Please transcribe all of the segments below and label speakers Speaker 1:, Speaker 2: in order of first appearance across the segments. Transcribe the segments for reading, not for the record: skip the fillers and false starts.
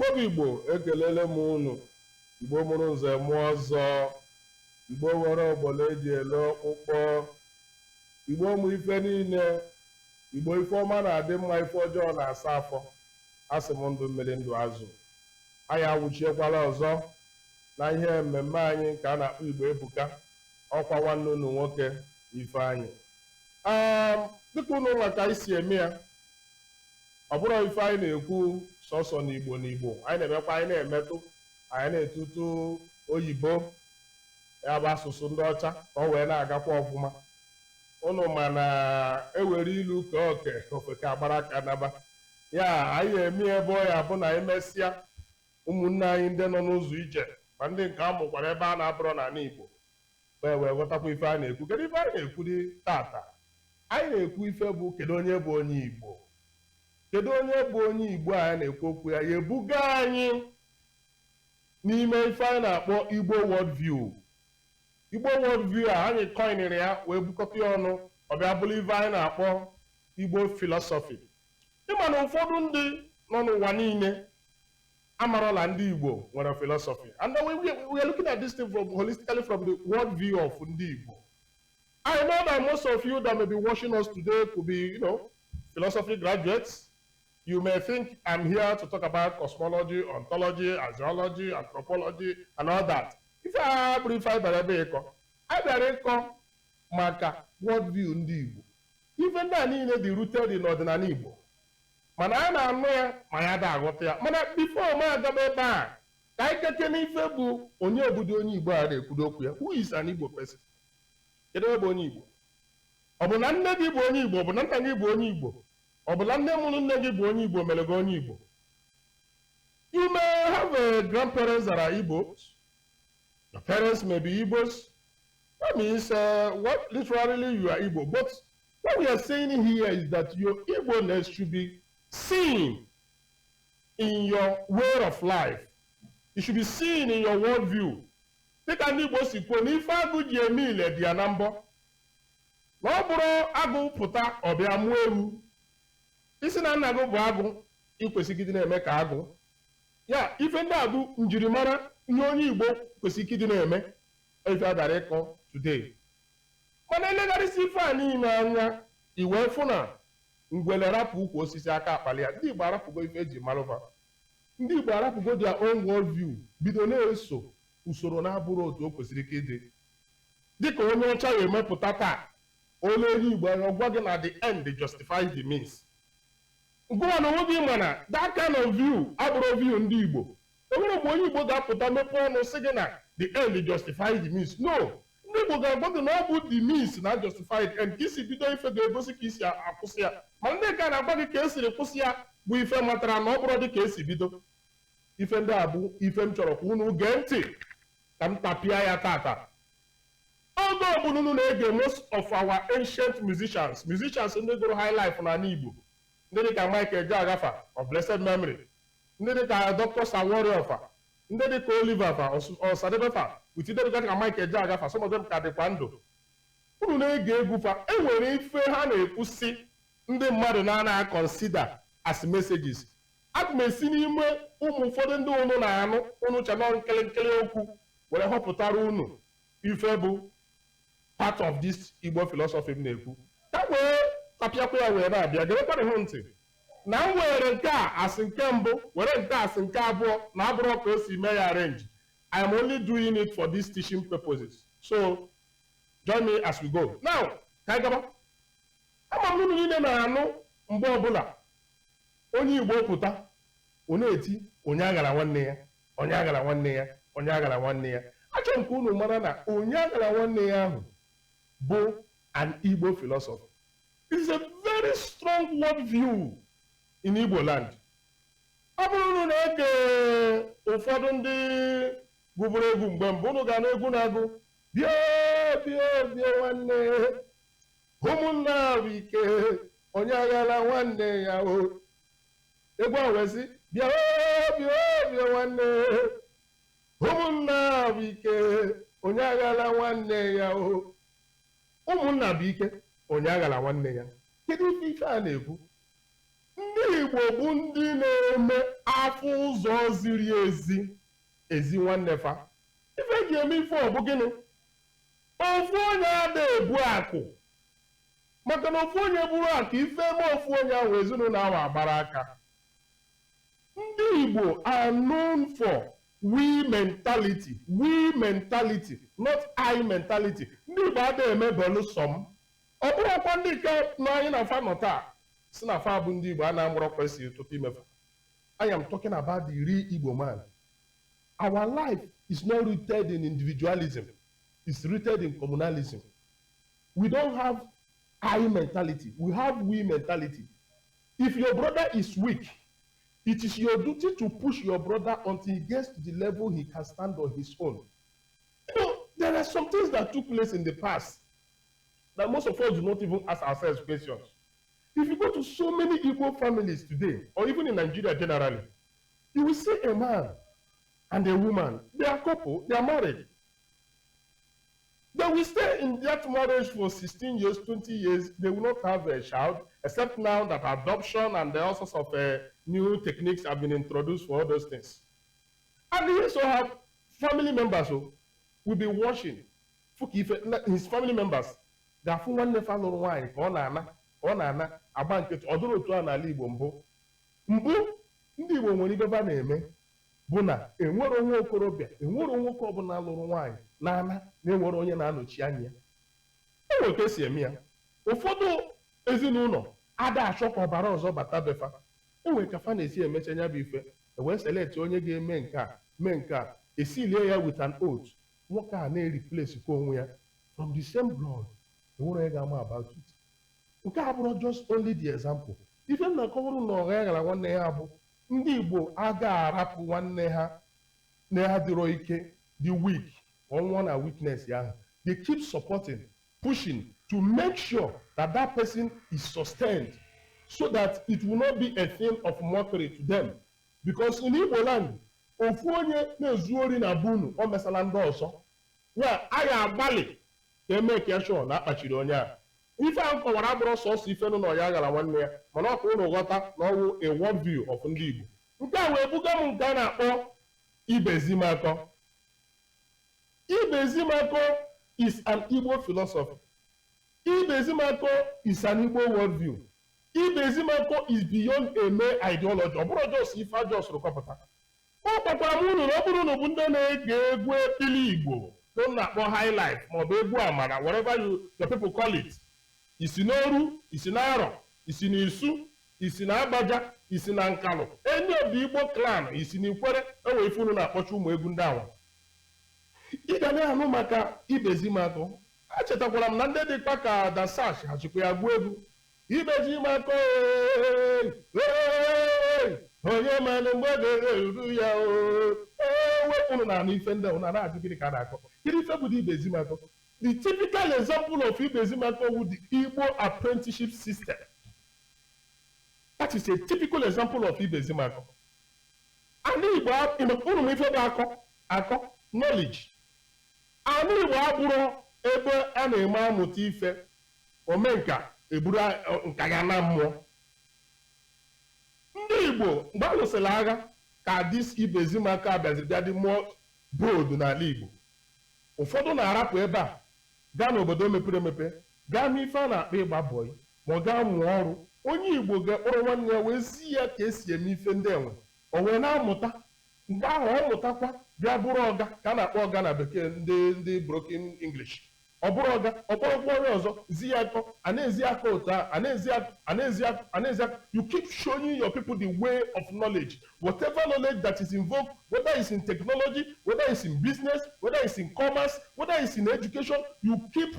Speaker 1: Igbo ekelele m unu. Igbo mụrụ nze mụọ ọzọ. Igbo nwere ogbolo eji ele ọkpụkpọ. Igbo mụ ife niile. Igbo ife ọma na-adị mma, ife ọjọọ na-asa afọ. Asị m ndụ mmiri ndụ azụ. Anyị awụchiekwala ọzọ na ihe mmemme anyị nke a na-akpọ Igbo ebuka. Ọkwa nwanne unu nwoke Ifeanyị. Dịka unu maka anyị si eme ya, ọ bụrụ ife anyị na-ekwu sọsọ n'Igbo anyị na-emekwa, anyị na-emetụ, anyị na-etutu oyibo, ya bụ asụsụ ndị ọcha ka ọ wee na-agakwa ọfụma. Unu ma na ewere ilu ka oke ofeke agbara aka naba, ya anyị eme ebe ọ ya bụ na emesịa ụmụnne anyị ndị nọ n'ụzọ ije ma ndị nke a mụkwara ebe a na-abụrọ n'ala Igbo wee ghọtakwa ife a na-ekwu. Kedu ife anyị na-ekwu dị tata? Anyị na-ekwu ife bụ kedu onye bụ onye Igbo. Kedu onye bụ onye Igbo a na-ekwu okwu ya ebuga anyị n'ime ife anyị na-akpọ Igbo world view. Igbo world view a anyị kọinere ya wee bukọta ya ọnụ, ọ bịa bụrụ ife anyị na-akpọ Igbo philosophy. Ịma na ụfọdụ ndị nọ n'ụwa niile amarala ndị Igbo nwere philosophy, and then we are looking at this thing holistically from the world view of ndị Igbo. I know that most of you that may be watching us today could be, philosophy graduates. You may think I'm here to talk about cosmology, ontology, archaeology, anthropology, and all that. If I briefly I maka worldview ndị Igbo. Even that niile dị rooted in ọdịnala Igbo. Mana a na-anụ ya ma ya da aghọta ya. Mana before ma agaba ebe a, ka anyị keke n'ife bụ onye obodo onye Igbo a na-ekwudo okwu ya. Who is an Igbo person? Kedu ebe onye Igbo? Ọ bụ na nne gị bụ onye Igbo, ọ bụ na nna gị bụ onye Igbo? Ọ bụ na nne mụrụ nne gị bụ onye Igbo mere gị onye Igbo? You may have grandparents that are Igbos. Your parents may be Igbos. That means what literally you are Igbo. But what we are saying here is that your Igbo-ness should be seen in your way of life. It should be seen in your worldview. Take an Igbo si kwuo na ife agụ ji eme ile dị ya na mbọ. Na ọ bụrụ agụ pụta ọ bịa mụọ ewu. Isi na nna gị bụ agụ, ikwesịgide na-eme ka agụ. Ya ife ndị agụ njirimara ihe onye Igbo kwesịgide na-eme ife a dara ịkọ today. Mana elegharịsị ife a niile anya iwee fụ na ngwele rapụ ukwu osisi aka akpali ya. Ndị Igbo arapụgo ife eji malụva. Ndị Igbo arapụgo their own world view, bido na-eso usoro na-abụrụ otu o kwesịrị ka ịdị. Dịka onye ọcha ya emepụta taa, ole onye Igbo anya gwa gị na the end justifies the means. Ngwa na onwe gị mana that kind of view abụrụ view ndị Igbo. Enwere mgbe onye Igbo ga-apụta mepe ọnụ sị gị na the end justifies the means. No, ndị Igbo ga-agwa gị na ọ bụ the means na justified end. Ka isi bido ife ga-egosi ka isi akwụsị ya. Ma ndị ka na-agwa gị ka esiri kwụsị ya bụ ife matara na ọ bụrụ dị ka esi bido. Ife ndị a bụ ife m chọrọ ka unu gee ntị ka m tapịa ya tata. Oge ọbụla unu na-ege most of our ancient musicians ndị gụrụ high life n'ala Igbo, ndị dịka Michael Jagafa of blessed memory, ndị dịka Dr. Sawariofa, ndị dịka Oliver Fa Osadebefa, with ndị dịka Michael Jagafa, some of them ka dịkwa ndụ. Unu na-ege egwu fa, enwere ife ha na-ekwusi ndị mmadụ na-ana consider as messages. Aga m esi n'ime ụmụ ụfọdụ ndị unu na-anụ unu chanọ nkele okwu were họpụtara unu ife bụ part of this Igbo philosophy m na-ekwu. Ka wee tapịakwa ya wee na-abịa gerekwana hụ ntị na m were nke a asị nke mbụ were nke asị nke abụọ na abụrụ ka o si mee ya arrange. I am only doing it for these teaching purposes. So join me as we go. Now, ka anyị gaba. Ama m unu niile na-anụ mgbe ọbụla onye Igbo pụta ọ na-eti onye aghara nwanne ya, onye aghara nwanne ya, onye aghara nwanne ya. Achọ nke unu mara na onye aghara nwanne ya ahụ bụ an Igbo philosophy. It is a very strong world view in Igbo land. Ọ bụrụ na ege ụfọdụ ndị gụburu egwu mgbe mbụ unu ga na-egwu na-agụ bịa bịa bịa nwanne ụmụnna ahụ ike onye aghara nwanne ya o. Egwu ahụ wezi bịa bịa bịa nwanne ụmụnna ahụ ike onye aghara nwanne ya o. Ụmụnna bụ ike onye aghara nwanne ya. Kedu ife a na-ekwu? ndị Igbo bụ ndị na-eme afọ ụzọ ziri ezi nwanne fa. Ife ji eme ife ọ bụ gịnị? Ofu onye ada ebu akụ, maka na ofu onye buru akụ ife eme ofu onye ahụ ezinụlọ ahụ agbara aka. Ndị Igbo are known for we mentality, not I mentality. Ndị Igbo ada eme beluso m. Ọ bụrụkwa ndị nke nọ anyị na fa nọ taa si na fa bụ ndị Igbo a na-amụrụ kwesịrị ụtụtụ imefa. I am talking about the real Igbo man. Our life is not rooted in individualism. It's rooted in communalism. We don't have I mentality. We have we mentality. If your brother is weak, it is your duty to push your brother until he gets to the level he can stand on his own. You know, there are some things that took place in the past that most of us do not even ask ourselves questions. If you go to so many Igbo families today, or even in Nigeria generally, you will see a man and a woman, they are a couple, they are married. They will stay in that marriage for 16 years, 20 years, they will not have a child, except now that adoption and all sorts of new techniques have been introduced for all those things. And he also have family members who will be watching. His family members, they are one never know why, ọ na-ana agba nkịtị ọ dụrụ otu a n'ala Igbo mbụ ndị Igbo nwere ibe ba na-eme bụ na enwere onye okorobịa enwere nwoke ọbụla lụrụ nwaanyị na-ana na-enwere onye na-anọchi anya ya. Enwere ka esi eme ya. Ụfọdụ ezinụlọ ada achọ ka ọbara ọzọ bata befa. Enwere ka fa na-esi emecha nya bụ ife wee select onye ga-eme nke a mee nke a esilie ya with an oath. Nwoke a na-replace kwa onwe ya from the same blood. Enwere onye ga-ama about it. Nke a bụrụ just only the example. Ife m na-akọwụrụ na ọha gara nwanne ya bụ ndị Igbo aga arapụ nwanne ha na ha dịrọ ike, the weak, ọnwụọ na weakness ya. They keep supporting, pushing to make sure that that person is sustained so that it will not be a thing of mockery to them. Because in Igbo land, ofu onye na-ezu ori na bunu o mesala ndị ọzọ. Ya anyị agbalị ka eme ka sure na akpachiri onye a. Ife ahụ kọwara abụrụ sọsọ ife nọ n'ọya gara nwanne ya, mana ọ ka ụnụ ghọta na ọwụ a world view of ndị Igbo. Nke a wee buga m nke a na-akpọ ibezimakọ. Ibezimakọ is an Igbo philosophy. Ibezimakọ is an Igbo world view. Ibezimakọ is beyond a mere ideology. Ọ bụrụ jos ife ajọs rụkọpụta. Ọ kpọkwara m unu na ọ bụrụ na ọ bụ ndị na-ege egwu ekili Igbo ka m na-akpọ high life maọbụ egwu amara, whatever your people call it. Isi n'oru, isi n'arọ, isi n'isu, isi n'agbaja, isi na nkalụ. Any of the Igbo clan, isi n'ikwere, enwe ife unu na-akpọcha ụmụ egwu ndị awa. Ị ga na-anụ maka ibezimakọ. Echetakwara m na ndị dịkwa ka Dasash ha chịkwa ya gụọ egwu. Ibezimakọ onye manụ mgbe ga-eru ya wepụrụ na anụ ife ndị ahụ na na-adịgịrị ka a na-akọ. Gịnị ife bụ ibezimakọ? The typical example of Ibezimakọ with the Igbo apprenticeship system. That is a typical example of Ibezimakọ. And Igbo akọ knowledge. And Igbo abụrụ ebe a na-eme amụta ife omenka eburu nka ya na mmụọ. Ndị Igbo mgbe a lụsịrị agha ka this Ibezimakọ abịaziri bịa dị more bold n'ala Igbo. Ụfọdụ na-arapụ ebe a gaa n'obodo mepere emepe gaa n'ife a na-akpa ịgba bọyị ma ọ gaa mụọ ọrụ. Onye Igbo ga-ekpọrọ nwanne ya wee zi ya ka esi eme ife ndị enwe o wee na-amụta. Mgbe ahụ ọ mụtakwa bịa bụrụ ọga ka a na-akpọ ọga na bekee ndị broken English. Ọ bụrụ ọga ọ kpọrọkwa onye ọzọ zi ya akọ a na-ezi aka otu a a na-ezi aka. You keep showing your people the way of knowledge, whatever knowledge that is involved, whether it's in technology, whether it's in business, whether it's in commerce, whether it's in education. You keep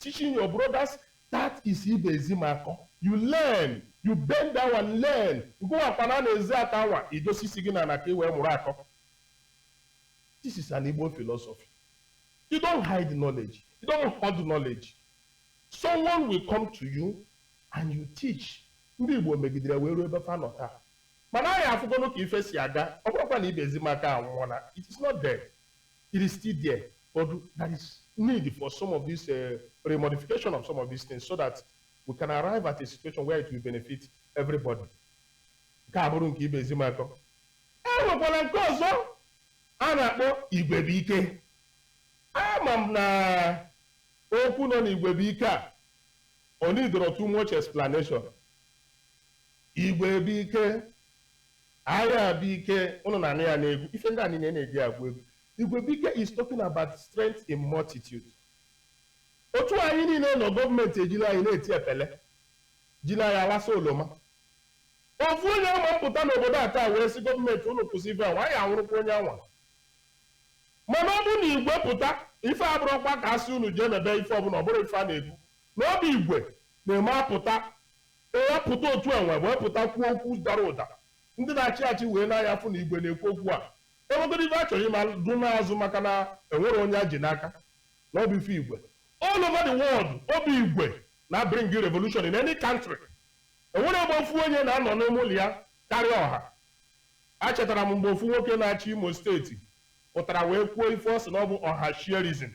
Speaker 1: teaching your brothers. That is Ibezimakọ. You learn, you bend down and learn. Go up and ezi atawa idosisi gị na anaka iwe mụrụ akọ. This is an Igbo philosophy. You don't hide knowledge. You don't hoard knowledge. Someone will come to you and you teach. Ndị Igbo megidere wee ruo ebe fa nọ taa. Mana anyị afụgonu ka ife si aga, ọ bụrụkwa na Ibezimakọ anwụọla. It is not dead. It is still there. But there is need for some of this remodification of some of these things so that we can arrive at a situation where it will benefit everybody. Nke a bụrụ nke ibezi m atọ. E nwekwara nke ọzọ a na-akpọ igwebike. Ama m na okwu nọ n'igwebike a o needoro too much explanation. Igwebike, agha abike, unu na ya na-egwu ife ndị a niile na-eji agwụ egwu. Igwebike is talking about strength in multitude. Otu anyị niile nọ gọọmenti ejila anyị na-eti epele, jila anyị alasa oloma. Ofu onye ama mpụta n'obodo a taa wee sị gọọmenti unu kwụsị ife a, nwaanyị anwụrụkwa onye anwa. Mana ọ bụ na igwe pụta, ife abụrụkwa ka asị unu jee mebe ife ọbụla, ọ bụrụ ife a na-ekwu. Na ọ bụ igwe na-eme apụta, ewepụta otu enwe wee pụta kwuo okwu dara ụda. Ndị na-achị achị wee na-anya afụ na igwe na-ekwu okwu a. Enwegoro ife a chọrọ ịma dụ n'azụ maka na enwere onye a ji n'aka. Na ọ bụ ife igwe. All over the world, ọ bụ igwe na bring revolution in any country. Enwere ebe ofu onye na-anọ n'ime ụlọ ya karịa ọha. Achetara m mgbe ofu nwoke na-achị Imo steeti pụtara wee kwuo ife ọ sị na ọ bụ ọhashiarism.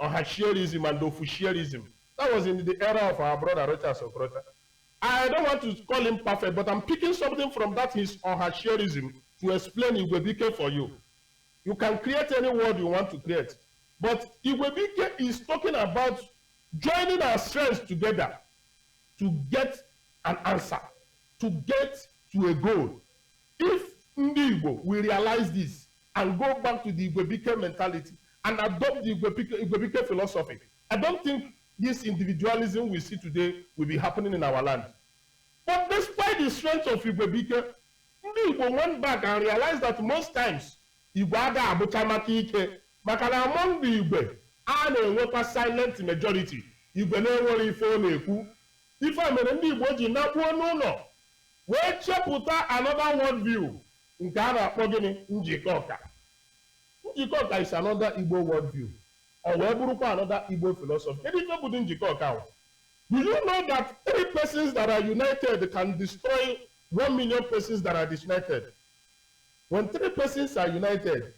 Speaker 1: Ọhashiarism and ofushiarism. That was in the era of our brother Rochas Okorocha. I don't want to call him perfect, but I'm picking something from that his ọhashiarism to explain Igwebike for you. You can create any word you want to create. But Igwebike is talking about joining our strengths together to get an answer, to get to a goal. If Ndigbo will realize this and go back to the Igwebike mentality and adopt the Igwebike philosophy, I don't think this individualism we see today will be happening in our land. But despite the strength of Igwebike, Ndigbo went back and realized that most times Igbo ada abụcha maka ike, maka na among the Igwe a na-enwekwa silent majority. Igwe na-enwere ife ọ na-ekwu. Ife a mere ndị Igbo ji nakpuo n'ụlọ wee chepụta another world view nke a na-akpọ gịnị njikọ ọka. Njikọ ọka is another Igbo world view. Or wee bụrụkwa another Igbo philosophy. Kedu ife bụ njikọ ọka ahụ? Do you know that 3 persons that are united can destroy 1 million persons that are disunited? When 3 persons are united,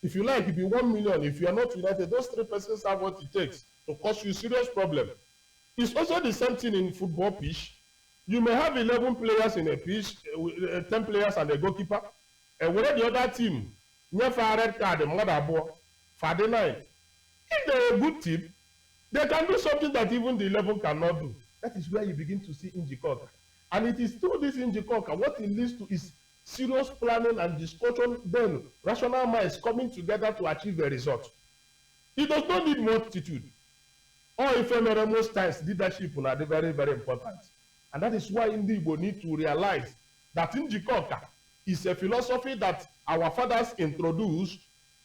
Speaker 1: if you like, it be 1 million. If you are not united, those 3 persons have what it takes to cause you serious problem. It's also the same thing in football pitch. You may have 11 players in a pitch, 10 players and a goalkeeper. And where the other team, never a red card, for the 9. If they're a good team, they can do something that even the 11 cannot do. That is where you begin to see Njikoka. And it is through this Njikoka, what it leads to is serious planning and discussion, then rational minds coming together to achieve a result. It does not need multitude. Or if most times leadership are very, very important. And that is why Ndigbo need to realize that Njikoka is a philosophy that our fathers introduced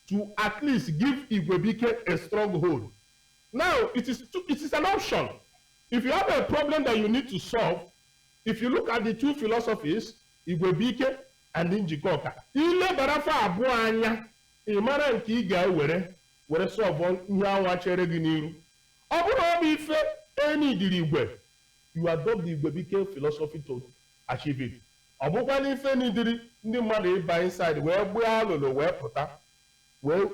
Speaker 1: to at least give Igwebike a stronghold. Now, it is an option. If you have a problem that you need to solve, if you look at the 2 philosophies, Igwebike and Njikoka, ile barafa abụọ anya, ịmara nke ị ga-ewere solve ihe anwa chere gị n'iru. Ọ bụrụ na ọ bụ ife enidiri Igwe, you adopt the Igwebike philosophy to achieve it. Ọ bụkwa na ife enidiri ndị mmadụ ịba inside wee gbuo alụlụ wee pụta, were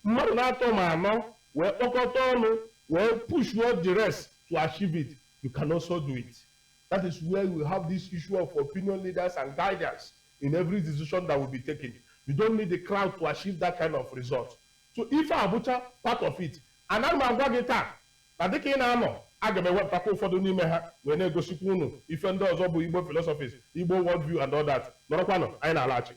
Speaker 1: mmadụ na-atọ ma anọ wee kpọkọta ọnụ wee push what the rest to achieve it. You can also do it. That is where we have this issue of opinion leaders and guidance in every decision that will be taken. You don't need the crowd to achieve that kind of result. So if Abuja part of it, and I'm agwa gị taa, na dịka ị na-anọ, aga m ewepụtakwa ụfọdụ n'ime ha wee na-egosikwa unu ife ndị ọzọ bụ Igbo philosophies, Igbo worldview and all that. Nọrọkwanụ, anyị na-alaghachi.